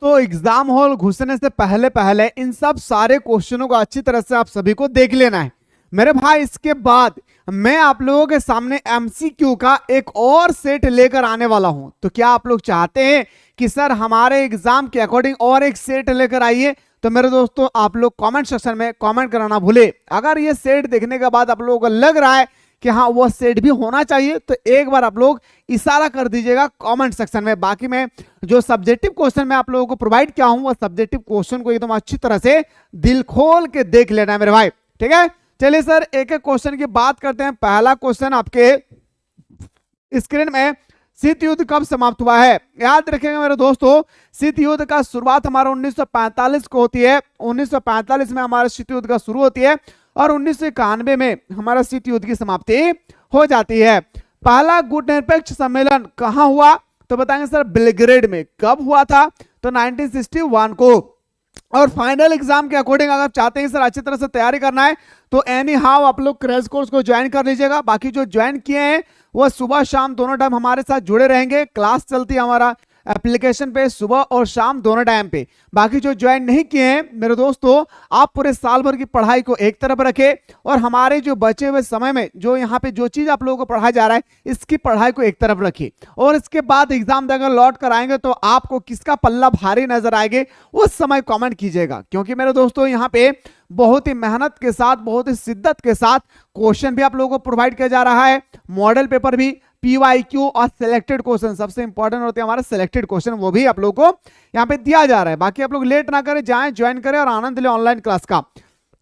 दोस्तों exam hall घुसने से पहले पहले इन सब सारे क्वेश्चनों को अच्छी तरह से आप सभी को देख लेना है मेरे भाई। इसके बाद मैं आप लोगों के सामने एमसीक्यू का एक और सेट लेकर आने वाला हूं। तो क्या आप लोग चाहते हैं कि सर हमारे एग्जाम के अकॉर्डिंग और एक सेट लेकर आइए? तो मेरे दोस्तों आप लोग कमेंट सेक्शन में कमेंट कराना भूले। अगर ये सेट देखने के बाद आप लोगों को लग रहा है कि हाँ वो सेट भी होना चाहिए तो एक बार आप लोग इशारा कर दीजिएगा कमेंट सेक्शन में। बाकी मैं जो सब्जेक्टिव क्वेश्चन मैं आप लोगों को प्रोवाइड किया हूं वो सब्जेक्टिव क्वेश्चन को एकदम अच्छी तरह से दिल खोल के देख लेना है मेरे भाई, ठीक है। चलिए सर एक एक क्वेश्चन की बात करते हैं। पहला क्वेश्चन आपके स्क्रीन में, शीत युद्ध कब समाप्त हुआ है? याद रखिएगा मेरे दोस्तों, शीत युद्ध का शुरुआत हमारा 1945 को होती है। 1945 में हमारा शीत युद्ध का शुरू होती है और 1991 में हमारा शीत युद्ध की समाप्ति हो जाती है। पहला गुट निरपेक्ष सम्मेलन कहां हुआ? तो बताएंगे सर बेलग्रेड में। कब हुआ था? तो 1961 को। और फाइनल एग्जाम के अकॉर्डिंग अगर चाहते हैं सर अच्छी तरह से तैयारी करना है तो एनी हाउ आप लोग क्रैश कोर्स को ज्वाइन कर लीजिएगा। बाकी जो ज्वाइन किए हैं वो सुबह शाम दोनों टाइम हमारे साथ जुड़े रहेंगे। क्लास चलती है हमारा एप्लीकेशन पे सुबह और शाम दोनों टाइम पे। बाकी जो ज्वाइन नहीं किए हैं मेरे दोस्तों, आप पूरे साल भर की पढ़ाई को एक तरफ रखें और हमारे जो बचे हुए समय में जो यहाँ पे जो चीज आप लोगों को पढ़ाया जा रहा है इसकी पढ़ाई को एक तरफ रखिए। और इसके बाद एग्जाम देकर लौट कर आएंगे तो आपको किसका पल्ला भारी नजर आएंगे उस समय कमेंट कीजिएगा। क्योंकि मेरे दोस्तों यहाँ पे बहुत ही मेहनत के साथ बहुत ही शिद्दत के साथ क्वेश्चन भी आप लोगों को प्रोवाइड किया जा रहा है, मॉडल पेपर भी, पीवाईक्यू और सिलेक्टेड क्वेश्चन सबसे इंपॉर्टेंट होते हैं हमारे सिलेक्टेड क्वेश्चन, वो भी आप लोगों को यहाँ पे दिया जा रहा है। बाकी आप लोग लेट ना करें, जाएं ज्वाइन करें और आनंद लें ऑनलाइन क्लास का।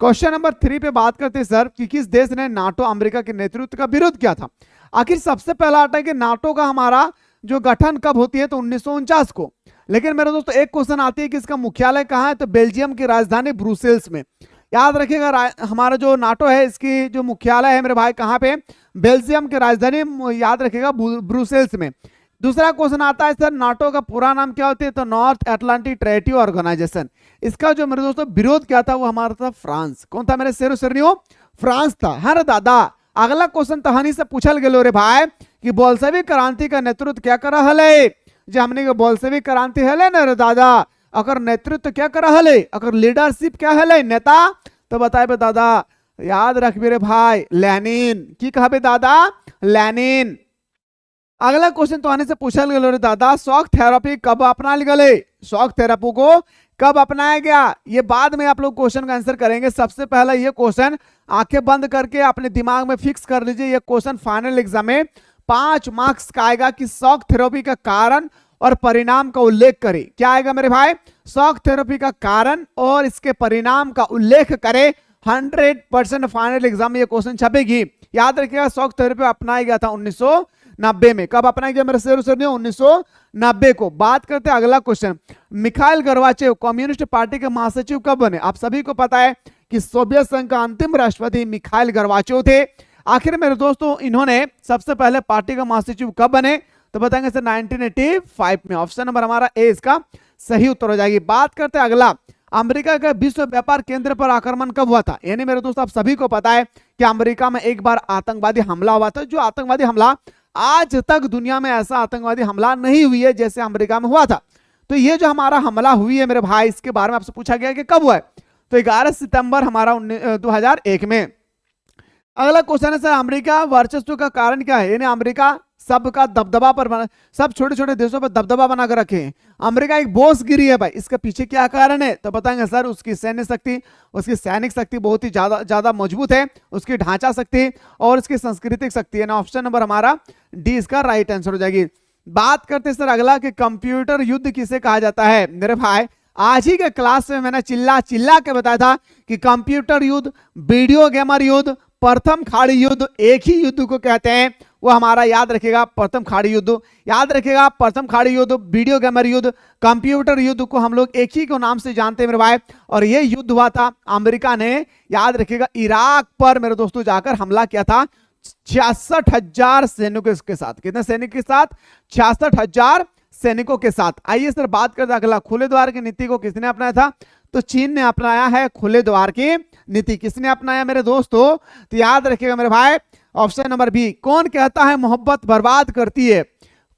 क्वेश्चन नंबर 3 पे बात करते हैं सर कि किस देश ने नाटो अमेरिका के नेतृत्व का विरोध किया था? आखिर सबसे पहला आता है कि नाटो का हमारा जो गठन कब होती है? तो 1949 को। लेकिन मेरे दोस्तों एक क्वेश्चन आती है कि इसका मुख्यालय कहाँ है? तो बेल्जियम की राजधानी ब्रुसेल्स में। याद रखिएगा हमारा जो नाटो है इसकी जो मुख्यालय है मेरे भाई कहाँ पे? बेल्जियम की राजधानी याद रखिएगा ब्रुसेल्स में। दूसरा क्वेश्चन आता है सर नाटो का पूरा नाम क्या होती है? तो नॉर्थ अटलांटिक ट्रेटी ऑर्गेनाइजेशन। इसका जो मेरे दोस्तों विरोध किया था वो हमारा था फ्रांस। कौन था मेरे शेरो शेरनियो? फ्रांस था। है ना दादा। अगला क्वेश्चन तहानी से पूछल गेलो रे भाई कि बोल्शेविक क्रांति का नेतृत्व क्या कर रहा है? जो हमने बोल्शेविक क्रांति है ना रे दादा, अगर नेतृत्व क्या कर रहा है, अगर लीडरशिप क्या है नेता, तो बताए बे दादा। याद रख मेरे भाई लेनिन। की कहा बे दादा? लेनिन। अगला क्वेश्चन तो आने से पूछा गया रे दादा शॉक थेरेपी कब अपना गए? शॉक थेरेपी को कब अपनाया गया? ये बाद में आप लोग क्वेश्चन का आंसर करेंगे। सबसे पहला ये क्वेश्चन आंखें बंद करके अपने दिमाग में फिक्स कर लीजिए। ये क्वेश्चन फाइनल एग्जाम में 5 मार्क्स का आएगा कि शॉक थेरेपी का कारण और परिणाम का उल्लेख करें। क्या आएगा मेरे भाई? शॉक थेरेपी का कारण और इसके परिणाम का उल्लेख करें। 100% फाइनल एग्जाम में ये क्वेश्चन छपेगी। याद रखिएगा शॉक थेरेपी अपनाया गया था 1990 में। कब अपनाया गया मेरे शेरों से? 1990 को। बात करते हैं अगला question, Mikhail Gorbachev communist party के महासचिव कब बने? आप सभी को पता है कि सोवियत संघ का अंतिम राष्ट्रपति मिखाइल गोर्बाचेव थे। आखिर मेरे दोस्तों इन्होंने सबसे पहले पार्टी का महासचिव कब बने? तो बताएंगे सर 1985 में। ऑप्शन नंबर हमारा ए इसका सही उत्तर हो जाएगी। बात करते हैं अगला, अमेरिका का विश्व व्यापार केंद्र पर आक्रमण कब हुआ था? यानी मेरे दोस्तों आप सभी को पता है कि अमेरिका में एक बार आतंकवादी हमला हुआ था। जो आतंकवादी हमला आज तक दुनिया में ऐसा आतंकवादी हमला नहीं हुई है जैसे अमेरिका में हुआ था। तो ये जो हमारा हमला हुई है मेरे भाई इसके बारे में आपसे पूछा गया कि कब हुआ है? तो 11 सितंबर हमारा 2001 में। अगला क्वेश्चन है सर अमेरिका वर्चस्व का कारण क्या है? यानी अमेरिका सबका दबदबा पर बना, सब छोटे छोटे देशों पर दबदबा बनाकर रखे हैं। अमेरिका एक बोसगिरी है भाई, इसके पीछे क्या कारण है? तो बताएंगे सर उसकी सैन्य शक्ति, उसकी सैनिक शक्ति बहुत ही ज्यादा मजबूत है, उसकी ढांचा शक्ति और उसकी सांस्कृतिक शक्ति है ना। ऑप्शन नंबर हमारा डी इसका राइट आंसर हो जाएगी। बात करते हैं सर अगला कि कंप्यूटर युद्ध किसे कहा जाता है? मेरे भाई आज ही के क्लास में मैंने चिल्ला चिल्ला के बताया था कि कंप्यूटर युद्ध, वीडियो गेमर युद्ध, प्रथम खाड़ी युद्ध एक ही युद्ध को कहते हैं। वो हमारा याद रखेगा प्रथम खाड़ी युद्ध। याद रखेगा प्रथम खाड़ी युद्ध, वीडियो गेमर युद्ध, कंप्यूटर युद्ध को हम लोग एक ही को नाम से जानते हैं मेरे भाई। और ये युद्ध हुआ था अमेरिका ने याद रखेगा इराक पर मेरे दोस्तों जाकर हमला किया था 66,000 सैनिकों के साथ। कितने सैनिक के साथ? 66,000 सैनिकों के साथ। आइए सर बात करते हैं अगला, खुले द्वार की नीति को किसने अपनाया था? तो चीन ने अपनाया है खुले द्वार की नीति। किसने अपनाया मेरे दोस्तों? तो याद रखिएगा मेरे भाई ऑप्शन नंबर बी। कौन कहता है मोहब्बत बर्बाद करती है?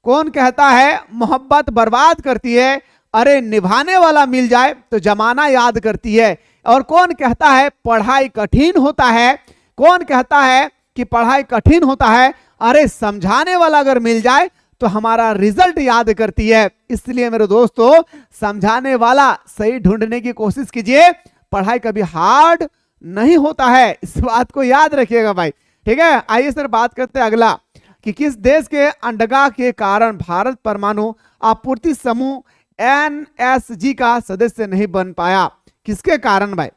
कौन कहता है मोहब्बत बर्बाद करती है? अरे निभाने वाला मिल जाए तो जमाना याद करती है। और कौन कहता है पढ़ाई कठिन होता है, कौन कहता है कि पढ़ाई कठिन होता है, अरे समझाने वाला अगर मिल जाए तो हमारा रिजल्ट याद करती है। इसलिए मेरे दोस्तों समझाने वाला सही ढूंढने की कोशिश कीजिए, पढ़ाई कभी हार्ड नहीं होता है, इस बात को याद रखिएगा भाई, ठीक है। आइए सर बात करते हैं अगला कि किस देश के अंडगा के कारण भारत परमाणु आपूर्ति समूह एनएसजी का सदस्य नहीं बन पाया, किसके कारण भाई,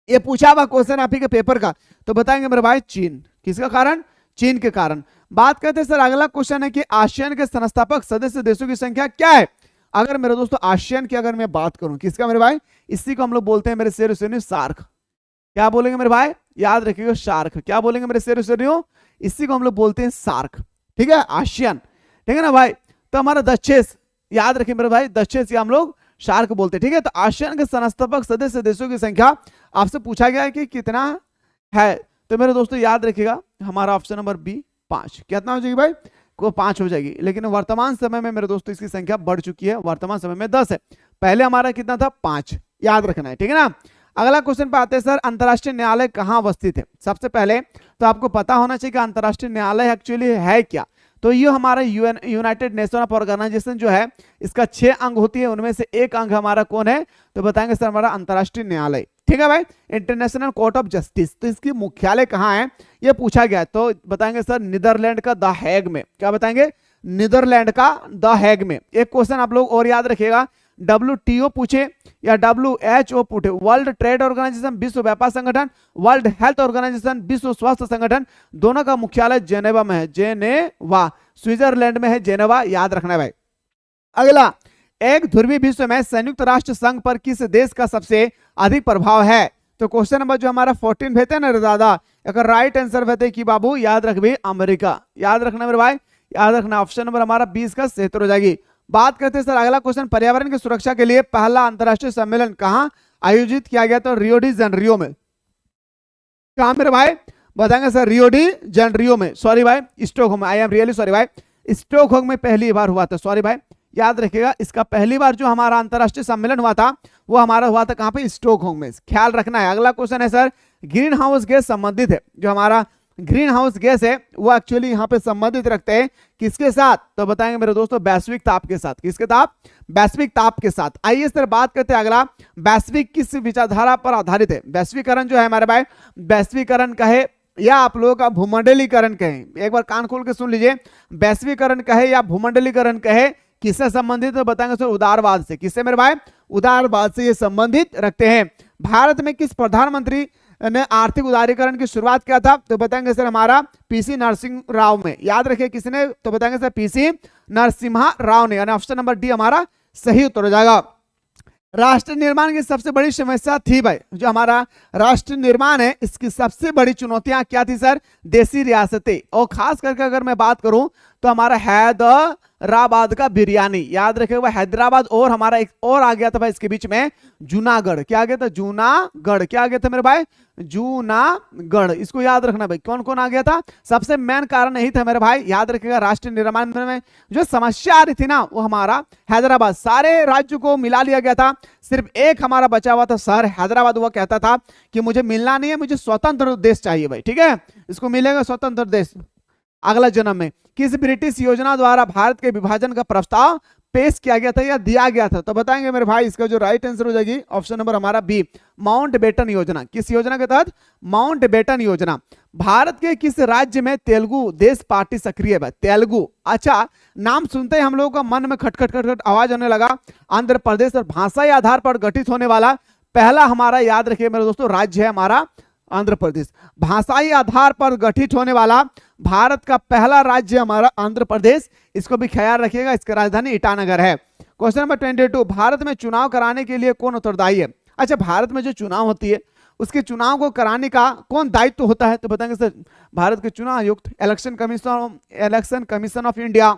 ये पूछा हुआ क्वेश्चन आप ही के पेपर का, तो बताएंगे मेरे भाई चीन। किसका कारण, चीन के कारण। बात करते हैं सर अगला क्वेश्चन है कि आसियान के संस्थापक सदस्य देशों की संख्या क्या है। अगर मेरे दोस्तों आसियान की अगर मैं बात करूं, किसका मेरे भाई, इसी को हम लोग बोलते हैं मेरे शेर सुनियो सार्क। क्या बोलेंगे मेरे भाई, याद रखिएगा शार्क। क्या बोलेंगे मेरे शेर सुनियो, इसी को हम लोग बोलते हैं सार्क, ठीक है, आसियान, ठीक है ना भाई। तो हमारा दक्षेस, याद रखिए मेरे भाई, दक्षेस हम लोग शार्क बोलते हैं, ठीक है। तो आसियान के संस्थापक सदस्य देशों की संख्या आपसे पूछा गया है कि कितना है, तो मेरे दोस्तों याद रखिएगा हमारा ऑप्शन नंबर बी 5। कितना हो जाएगी भाई, को 5 हो जाएगी। लेकिन वर्तमान समय में मेरे दोस्तों इसकी संख्या बढ़ चुकी है, वर्तमान समय में 10 है, पहले हमारा कितना था 5, याद रखना है, ठीक है ना। अगला क्वेश्चन पे आते हैं सर, अंतरराष्ट्रीय न्यायालय कहाँ अवस्थित है। सबसे पहले तो आपको पता होना चाहिए कि अंतरराष्ट्रीय न्यायालय एक्चुअली है क्या। तो ये हमारा यूनाइटेड नेशन ऑफ ऑर्गेनाइजेशन जो है, इसका 6 अंग होती है, उनमें से एक अंग हमारा कौन है, तो बताएंगे सर हमारा अंतरराष्ट्रीय न्यायालय, ठीक है भाई, इंटरनेशनल कोर्ट ऑफ जस्टिस। तो इसकी मुख्यालय कहाँ है ये पूछा गया, तो बताएंगे सर नीदरलैंड का द हैग में। क्या बताएंगे, नीदरलैंड का द हैग में। एक क्वेश्चन आप लोग और याद रखिएगा, WTO पूछे या WHO पूछे, वर्ल्ड ट्रेड ऑर्गेनाइजेशन विश्व व्यापार संगठन, वर्ल्ड हेल्थ ऑर्गेनाइजेशन विश्व स्वास्थ्य संगठन, दोनों का मुख्यालय जेनेवा में है, जेनेवा स्विट्जरलैंड में है, जेनेवा, याद रखना है भाई। अगला, एक ध्रुवीय विश्व में संयुक्त राष्ट्र संघ पर किस देश का सबसे अधिक प्रभाव है। तो क्वेश्चन नंबर जो हमारा 14 भेजते हैं ना दादा, अगर राइट आंसर भेजते कि बाबू याद रख भी अमेरिका, याद रखना मेरे भाई, याद रखना। ऑप्शन नंबर हमारा 20 का 77 हो जाएगी। बात करते हैं सर अगला क्वेश्चन, पर्यावरण की सुरक्षा के लिए पहला अंतरराष्ट्रीय सम्मेलन कहां आयोजित किया गया, तो रियो डी जेनेरियो में। कहां मेरे भाई, बताएंगे सर रियो डी जेनेरियो में, सॉरी भाई Stockholm, I am really sorry भाई, स्टॉकहोम में पहली बार हुआ था, सॉरी भाई, याद रखिएगा। इसका पहली बार जो हमारा अंतरराष्ट्रीय सम्मेलन हुआ था वो हमारा हुआ था कहां पे, स्टॉकहोम में, ख्याल रखना है। अगला क्वेश्चन है सर, ग्रीन हाउस गैस संबंधित है, जो हमारा ग्रीन हाउस गैस है वो एक्चुअली यहाँ पे संबंधित रखते हैं किसके साथ, तो बताएंगे मेरे दोस्तों वैश्विक ताप के साथ। किसके ताप, वैश्विक ताप के साथ। आइए सर बात करते हैं अगला, वैश्विक किस विचारधारा पर आधारित है। वैश्वीकरण जो है हमारे भाई, वैश्वीकरण कहे या आप लोगों का भूमंडलीकरण कहे, एक बार कान खोल के सुन लीजिए, वैश्वीकरण कहे या भूमंडलीकरण कहे, किससे संबंधित है, बताएंगे सर उदारवाद से। किससे मेरे भाई, उदारवाद से ये संबंधित रखते हैं। भारत में किस प्रधानमंत्री ने आर्थिक उदारीकरण की शुरुआत किया था, तो बताएंगे सर हमारा पीसी नरसिंह राव में, याद रखिए किसने, तो बताएंगे सर पीसी नरसिम्हा राव ने, यानी ऑप्शन नंबर डी हमारा सही उत्तर हो जाएगा। राष्ट्र निर्माण की सबसे बड़ी समस्या थी भाई, जो हमारा राष्ट्र निर्माण है इसकी सबसे बड़ी चुनौतियां क्या थी सर, देसी रियासतें, और खास करके अगर मैं बात करूं तो हमारा हैदराबाद का बिरयानी, याद रखिएगा हैदराबाद, और हमारा एक और आ गया था भाई इसके बीच में जूनागढ़। क्या आ गया था, जूनागढ़, क्या आ गया था मेरे भाई, जूनागढ़, इसको याद रखना भाई। कौन कौन आ गया था, सबसे मेन कारण यही था मेरे भाई, याद रखिएगा राष्ट्र निर्माण में जो समस्या आ रही थी ना वो हमारा हैदराबाद, सारे राज्यों को मिला लिया गया था, सिर्फ एक हमारा बचा हुआ था शहर हैदराबाद, वो कहता था कि मुझे मिलना नहीं है, मुझे स्वतंत्र देश चाहिए भाई, ठीक है, इसको मिलेगा स्वतंत्र देश अगला जन्म में। किस ब्रिटिश योजना द्वारा भारत के विभाजन का प्रस्ताव पेश किया गया था या दिया गया था, तो बताएंगे मेरे भाई इसका जो राइट आंसर हो जाएगी ऑप्शन नंबर हमारा बी, माउंटबेटन योजना। किस योजना के तहत, माउंटबेटन योजना। भारत के किस राज्य में तेलुगु देश पार्टी सक्रिय है, तेलुगु, अच्छा नाम सुनते ही हम लोगों का मन में खटखट खटखट आवाज होने लगा। आंध्र प्रदेश और भाषाई आधार पर गठित होने वाला पहला हमारा, याद रखिए मेरे दोस्तों, राज्य है हमारा आंध्र प्रदेश। भाषाई आधार पर गठित होने वाला भारत का पहला राज्य हमारा आंध्र प्रदेश, इसको भी ख्याल रखिएगा, इसकी राजधानी ईटानगर है। क्वेश्चन नंबर 22, भारत में चुनाव कराने के लिए कौन उत्तरदायी है। अच्छा, भारत में जो चुनाव होती है उसके चुनाव को कराने का कौन दायित्व होता है, तो बताएंगे सर भारत के चुनाव आयुक्त, इलेक्शन कमीशन ऑफ इंडिया।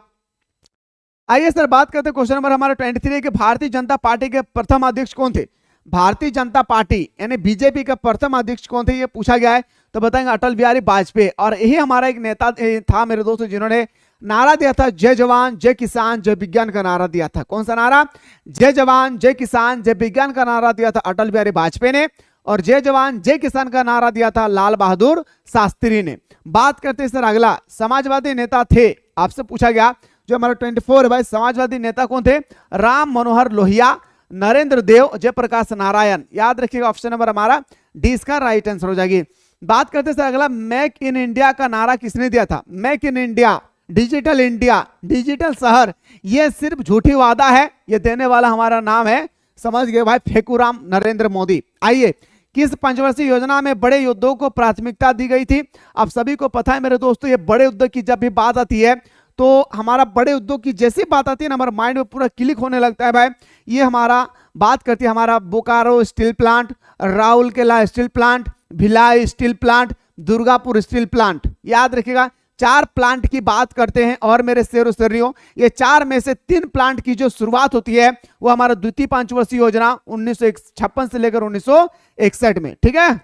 आइए सर बात करते हैं क्वेश्चन नंबर हमारा 23 कि भारतीय जनता पार्टी के प्रथम अध्यक्ष कौन थे। भारतीय जनता पार्टी यानी बीजेपी का प्रथम अध्यक्ष कौन थे ये पूछा गया है, तो बताएंगे अटल बिहारी वाजपेयी। और यही हमारा एक नेता था मेरे दोस्तों जिन्होंने नारा दिया था जय जवान जय किसान जय विज्ञान का नारा दिया था। कौन सा नारा? जय जवान जय किसान जय विज्ञान का नारा दिया था अटल बिहारी वाजपेयी ने, और जय जवान जय किसान का नारा दिया था लाल बहादुर शास्त्री ने। बात करते हैं सर अगला, समाजवादी नेता थे, आपसे पूछा गया जो हमारा 24 है भाई, समाजवादी नेता कौन थे? राम मनोहर लोहिया, नरेंद्र देव, जयप्रकाश नारायण। याद रखिएगा ऑप्शन नंबर हमारा डी इसका राइट आंसर हो जाएगी। बात करते हैं सर अगला, मेक इन इंडिया का नारा किसने दिया था? Make in India, digital India, digital शहर, ये सिर्फ झूठी वादा है, ये देने वाला हमारा नाम है, समझ गए भाई, फेकुराम नरेंद्र मोदी। आइए, किस पंचवर्षीय योजना में बड़े युद्धों को प्राथमिकता दी गई थी? आप सभी को पता है मेरे दोस्तों, ये बड़े युद्ध की जब भी बात आती है तो हमारा बड़े उद्योग की जैसी बात आती है ना, हमारे माइंड में पूरा क्लिक होने लगता है भाई। ये हमारा बात करती है हमारा Bokaro steel plant, Rourkela steel plant, Bhilai steel plant, Durgapur steel plant. याद रखिएगा 4 प्लांट की बात करते हैं, और मेरे शेरों शेरियों ये 4 में से 3 प्लांट की जो शुरुआत होती है वो हमारा द्वितीय पंचवर्षीय योजना 1956 से लेकर 1961 में। ठीक है,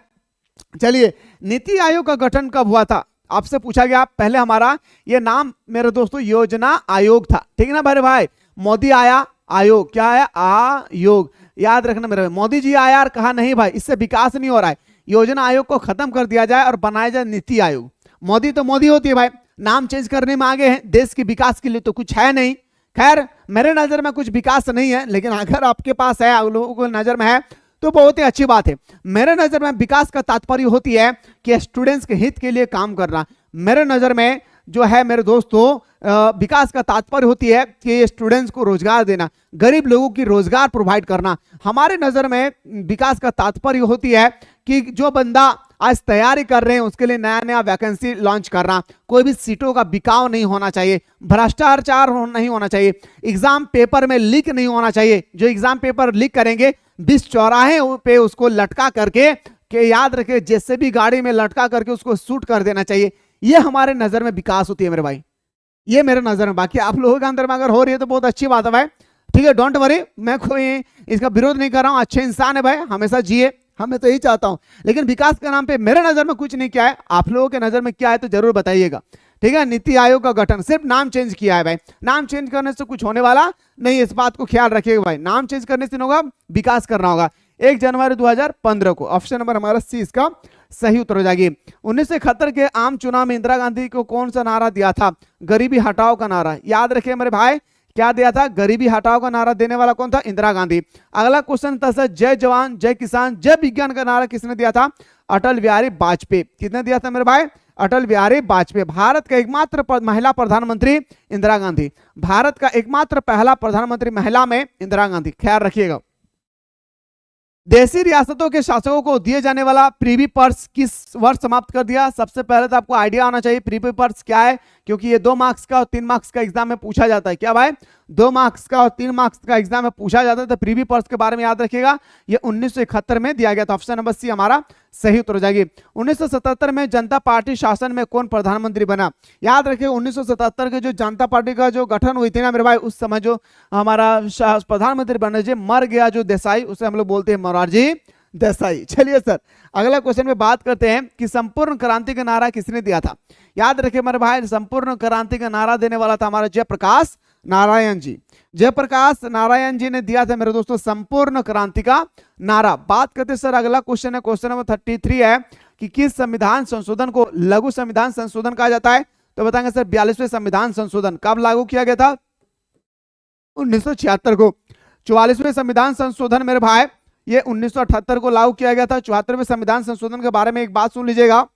चलिए, नीति आयोग का गठन कब हुआ था? आपसे पूछा गया। पहले हमारा ये नाम मेरे दोस्तों योजना आयोग था, ठीक है ना मेरे भाई। मोदी आया, आयोग क्या है? आयोग। याद रखना मेरे भाई, मोदी जी आया और कहा नहीं भाई इससे विकास नहीं हो रहा है, योजना आयोग को खत्म कर दिया जाए और बनाया जाए नीति आयोग। मोदी तो मोदी होती है भाई, नाम चेंज करने में आगे हैं, देश के विकास के लिए तो कुछ है नहीं। खैर मेरे नजर में कुछ विकास नहीं है, लेकिन अगर आपके पास है, आप लोगों को नजर में है तो बहुत ही अच्छी बात है। मेरे नजर में विकास का तात्पर्य होती है कि स्टूडेंट्स के हित के लिए काम करना। मेरे नजर में जो है मेरे दोस्तों विकास का तात्पर्य होती है कि स्टूडेंट्स को रोजगार देना, गरीब लोगों की रोजगार प्रोवाइड करना। हमारे नजर में विकास का तात्पर्य होती है कि जो बंदा आज तैयारी कर रहे हैं उसके लिए नया नया वैकेंसी लॉन्च करना, कोई भी सीटों का बिकाव नहीं होना चाहिए, भ्रष्टाचार नहीं होना चाहिए, एग्जाम पेपर में लीक नहीं होना चाहिए। जो एग्जाम पेपर लीक करेंगे 20 चौराहे पे उसको लटका करके कि याद रखे जैसे भी गाड़ी में लटका करके उसको शूट कर देना चाहिए। ये हमारे नजर में विकास होती है मेरे भाई, ये मेरे नजर में। बाकी आप लोगों के अंदर में अगर हो रही है तो बहुत अच्छी बात है भाई, ठीक है, डोंट वरी, मैं कोई इसका विरोध नहीं कर रहा हूं। अच्छे इंसान है भाई, हमेशा जिए, हमें तो यही चाहता हूं। लेकिन विकास के नाम पे मेरे नजर में कुछ नहीं किया है, आप लोगों के नजर में क्या है तो जरूर बताइएगा, ठीक है। नीति आयोग का गठन सिर्फ नाम चेंज किया है भाई, नाम चेंज करने से कुछ होने वाला नहीं, इस बात को ख्याल रखिएगा भाई। नाम चेंज करने से होगा, विकास करना होगा। 1 जनवरी 2015 को, ऑप्शन नंबर हमारा सी इसका सही उत्तर हो जाएगी। 1971 के आम चुनाव में इंदिरा गांधी को कौन सा नारा दिया था? गरीबी हटाओ का नारा। याद रखिए मेरे भाई, क्या दिया था? गरीबी हटाओ का नारा देने वाला कौन था? इंदिरा गांधी। अगला क्वेश्चन था सर, जय जवान जय किसान जय विज्ञान का नारा किसने दिया था? अटल बिहारी वाजपेयी। किसने दिया था मेरे भाई? अटल बिहारी वाजपेयी। भारत का एकमात्र महिला प्रधानमंत्री इंदिरा गांधी, भारत का एकमात्र पहला प्रधानमंत्री महिला में इंदिरा गांधी, ख्याल रखिएगा। देशी रियासतों के शासकों को दिए जाने वाला प्रीवी पर्स किस वर्ष समाप्त कर दिया? सबसे पहले तो आपको आइडिया होना चाहिए प्रीवी पर्स क्या है, क्योंकि ये 2 मार्क्स का और 3 मार्क्स का एग्जाम में पूछा जाता है। क्या भाई? 2 मार्क्स का और 3 मार्क्स का एग्जाम में पूछा जाता है, तो प्रीवी पर्स के बारे में याद रखिएगा। ये 1971 में दिया गया था, ऑप्शन नंबर सी हमारा सही उत्तर हो जाएगी। 1977 में जनता पार्टी शासन में कौन प्रधानमंत्री बना? याद रखिए 1977 के जो जनता पार्टी का जो गठन हुई थी ना मेरे भाई, उस समय जो हमारा प्रधानमंत्री बने जो मर गया जो देसाई, उसे हम लोग बोलते हैं मोरारजी देसाई। चलिए सर अगला क्वेश्चन में बात करते हैं कि संपूर्ण क्रांति का नारा किसने दिया था? याद रखिए मेरे भाई, संपूर्ण क्रांति का नारा देने वाला था हमारा जयप्रकाश नारायण जी। जयप्रकाश नारायण जी ने दिया था मेरे दोस्तों संपूर्ण क्रांति का नारा। बात करते सर अगला क्वेश्चन है, क्वेश्चन नंबर 33 है कि किस संविधान संशोधन को लघु संविधान संशोधन कहा जाता है? तो बताएंगे सर 42वें संविधान संशोधन कब लागू किया गया था? 1976 को। 44वें संविधान संशोधन मेरे भाई ये 1978 को लागू किया गया था। 74वें संविधान संशोधन के बारे में एक बात सुन लीजिएगा।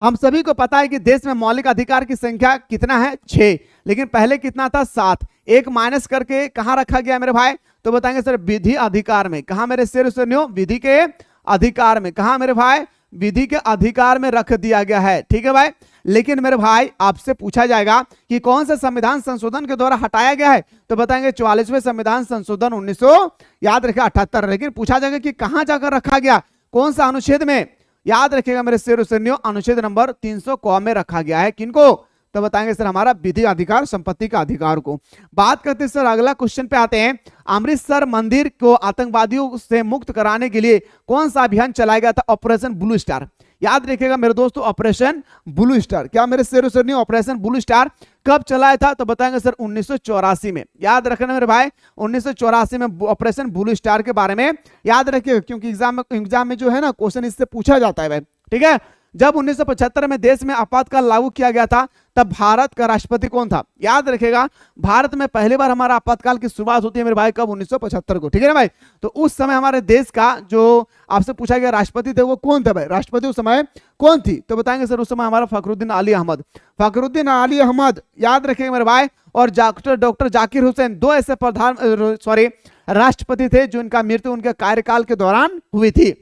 हम सभी को पता है कि देश में मौलिक अधिकार की संख्या कितना है? 6, लेकिन पहले कितना था? 7। एक माइनस करके कहां रखा गया मेरे भाई? तो बताएंगे सर विधि अधिकार में। कहां मेरे शेर सुनियो? विधि के अधिकार में। कहां मेरे भाई? विधि के अधिकार में रख दिया गया है, ठीक है भाई। लेकिन मेरे भाई आपसे पूछा जाएगा कि कौन सा संविधान संशोधन के द्वारा हटाया गया है? तो बताएंगे 44वें संविधान संशोधन 1900 याद रखिए 78। लेकिन पूछा जाएगा कि कहां जाकर रखा गया, कौन सा अनुच्छेद में? याद रखिएगा मेरे शेर सुनियो, अनुच्छेद नंबर 300 क में रखा गया है। किनको? तो बताएंगे सर हमारा विधि अधिकार, संपत्ति का अधिकार को। बात करते हैं सर अगला क्वेश्चन पे आते हैं। अमृतसर मंदिर को आतंकवादियों से मुक्त कराने के लिए कौन सा अभियान चलाया गया था? Operation blue star. याद रखिएगा मेरे दोस्तों, ऑपरेशन ब्लू स्टार। क्या मेरे शेर सुनिए, ऑपरेशन ब्लू स्टार कब चलाया था? तो बताएंगे सर 1984 में। याद रखना मेरे भाई, 1984 में ऑपरेशन ब्लू स्टार के बारे में याद रखिए, क्योंकि एग्जाम में जो है ना क्वेश्चन इससे पूछा जाता है भाई, ठीक है। जब 1975 में देश में आपातकाल लागू किया गया था तब भारत का राष्ट्रपति कौन था? याद रखेगा, भारत में पहली बार हमारा आपातकाल की शुरुआत होती है मेरे भाई कब? 1975 को, ठीक है ना भाई। तो उस समय हमारे देश का जो आपसे पूछा गया राष्ट्रपति थे वो कौन था भाई? राष्ट्रपति उस समय कौन थी? तो बताएंगे सर उस समय हमारा फखरुद्दीन अली अहमद। फखरुद्दीन अली अहमद याद रखेंगे मेरे भाई। और डॉक्टर जाकिर हुसैन, दो ऐसे राष्ट्रपति थे जो इनका मृत्यु उनके कार्यकाल के दौरान हुई थी।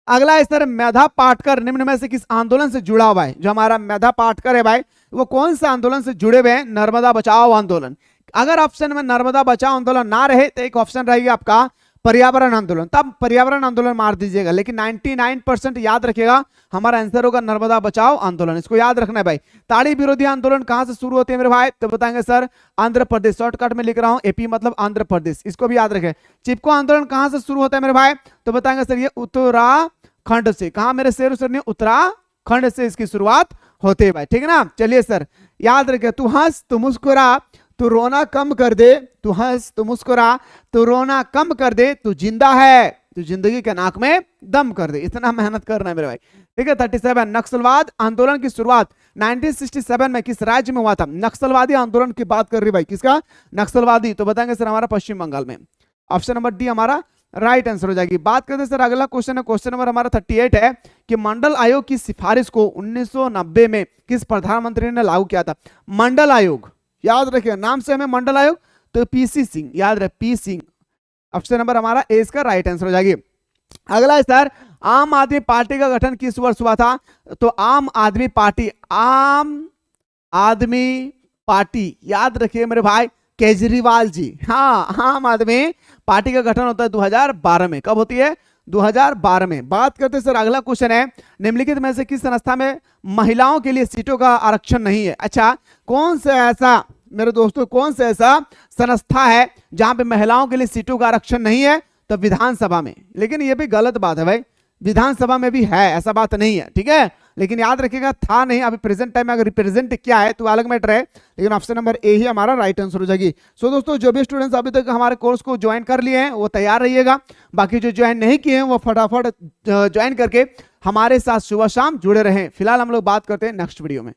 अगला है सर मेधा पाटकर निम्न में से किस आंदोलन से जुड़ा हुआ है? जो हमारा मेधा पाटकर है भाई वो कौन से आंदोलन से जुड़े हुए हैं? नर्मदा बचाओ आंदोलन। अगर ऑप्शन में नर्मदा बचाओ आंदोलन ना रहे तो एक ऑप्शन रहेगा आपका पर्यावरण आंदोलन, तब पर्यावरण आंदोलन मार दीजिएगा, लेकिन 99% याद रखिएगा हमारा आंसर होगा नर्मदा बचाओ आंदोलन। इसको याद रखना है भाई। ताड़ी विरोधी आंदोलन कहां से शुरू होते हैं मेरे भाई? तो बताएंगे सर आंध्र प्रदेश, शॉर्टकट में लिख रहा हूं एपी मतलब आंध्र प्रदेश, इसको भी याद रखें। चिपको आंदोलन कहां से शुरू होता है मेरे भाई? तो बताएंगे सर ये उत्तराखंड से। कहा मेरे शेर सर ने? उत्तराखंड से इसकी शुरुआत होते है भाई, ठीक है ना। चलिए सर याद रखे, तू हंस तू मुस्कुरा तू रोना कम कर दे, तू हंस तू मुस्कुरा तू रोना कम कर दे, तू जिंदा है तू जिंदगी के नाक में दम कर दे। इतना मेहनत करना है मेरे भाई, ठीक है। 37 नक्सलवाद आंदोलन की शुरुआत 1967 में किस राज्य में हुआ था? नक्सलवादी आंदोलन की बात कर रही भाई, किसका? नक्सलवादी। तो बताएंगे सर हमारा पश्चिम बंगाल में। ऑप्शन नंबर डी हमारा राइट आंसर हो जाएगी। बात करते हैं सर अगला क्वेश्चन है, क्वेश्चन नंबर हमारा 38 है कि मंडल आयोग की सिफारिश को 1990 में किस प्रधानमंत्री ने लागू किया था? मंडल आयोग याद रखिए, नाम से हमें मंडल आयोग, तो पीसी सिंह, याद रहे पी सिंह। ऑप्शन नंबर हमारा ए इसका राइट आंसर हो जाएगी। अगला है सर आम आदमी पार्टी का गठन किस वर्ष हुआ था? तो आम आदमी पार्टी याद रखिए मेरे भाई केजरीवाल जी। हाँ, आम आदमी पार्टी का गठन होता है 2012 में। कब होती है? 2012 में। बात करते सर अगला क्वेश्चन है निम्नलिखित में से किस संस्था में महिलाओं के लिए सीटों का आरक्षण नहीं है? अच्छा, कौन सा ऐसा मेरे दोस्तों कौन सा ऐसा संस्था है जहां पे महिलाओं के लिए सीटों का आरक्षण नहीं है? तो विधानसभा में। लेकिन ये भी गलत बात है भाई, विधानसभा में भी है, ऐसा बात नहीं है, ठीक है। लेकिन याद रखिएगा था नहीं, अभी प्रेजेंट टाइम में अगर रिप्रेजेंट किया है तो अलग मैटर है, लेकिन ऑप्शन नंबर ए ही हमारा राइट आंसर हो जाएगी। सो दोस्तों जो भी स्टूडेंट्स अभी तक हमारे कोर्स को ज्वाइन कर लिए हैं वो तैयार रहिएगा, बाकी जो ज्वाइन नहीं किए हैं वो फटाफट ज्वाइन करके हमारे साथ सुबह शाम जुड़े रहें। फिलहाल हम लोग बात करते हैं नेक्स्ट वीडियो में।